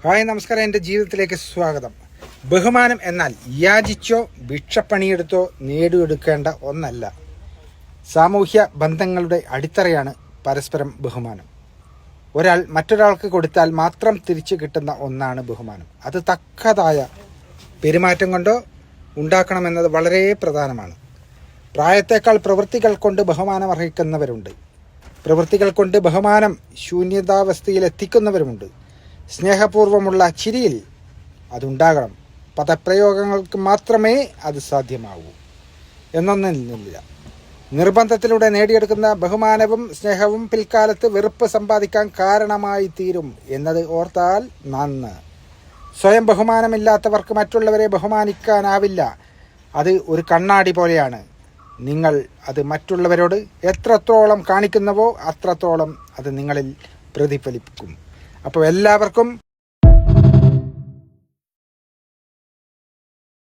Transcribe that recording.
Hi നമസ്കാരം, എൻ്റെ ജീവിതത്തിലേക്ക് സ്വാഗതം. ബഹുമാനം എന്നാൽ യാചിച്ചോ ഭിക്ഷപ്പണിയെടുത്തോ നേടിയെടുക്കേണ്ട ഒന്നല്ല. സാമൂഹ്യ ബന്ധങ്ങളുടെ അടിത്തറയാണ് പരസ്പരം ബഹുമാനം. ഒരാൾ മറ്റൊരാൾക്ക് കൊടുത്താൽ മാത്രം തിരിച്ചു കിട്ടുന്ന ഒന്നാണ് ബഹുമാനം. അത് തക്കതായ പെരുമാറ്റം കൊണ്ടോ ഉണ്ടാക്കണമെന്നത് വളരെ പ്രധാനമാണ്. പ്രായത്തേക്കാൾ പ്രവൃത്തികൾ കൊണ്ട് ബഹുമാനം അർഹിക്കുന്നവരുണ്ട്. പ്രവൃത്തികൾ കൊണ്ട് ബഹുമാനം ശൂന്യതാവസ്ഥയിൽ എത്തിക്കുന്നവരുമുണ്ട്. സ്നേഹപൂർവമുള്ള ചിരിയിൽ അതുണ്ടാകണം. പദപ്രയോഗങ്ങൾക്ക് മാത്രമേ അത് സാധ്യമാവൂ എന്നൊന്നില്ല. നിർബന്ധത്തിലൂടെ നേടിയെടുക്കുന്ന ബഹുമാനവും സ്നേഹവും പിൽക്കാലത്ത് വെറുപ്പ് സമ്പാദിക്കാൻ കാരണമായി തീരും എന്നത് ഓർത്താൽ നന്ന്. സ്വയം ബഹുമാനമില്ലാത്തവർക്ക് മറ്റുള്ളവരെ ബഹുമാനിക്കാനാവില്ല. അത് ഒരു കണ്ണാടി പോലെയാണ്. നിങ്ങൾ അത് മറ്റുള്ളവരോട് എത്രത്തോളം കാണിക്കുന്നുവോ അത്രത്തോളം അത് നിങ്ങളിൽ പ്രതിഫലിക്കും. അപ്പോൾ എല്ലാവർക്കും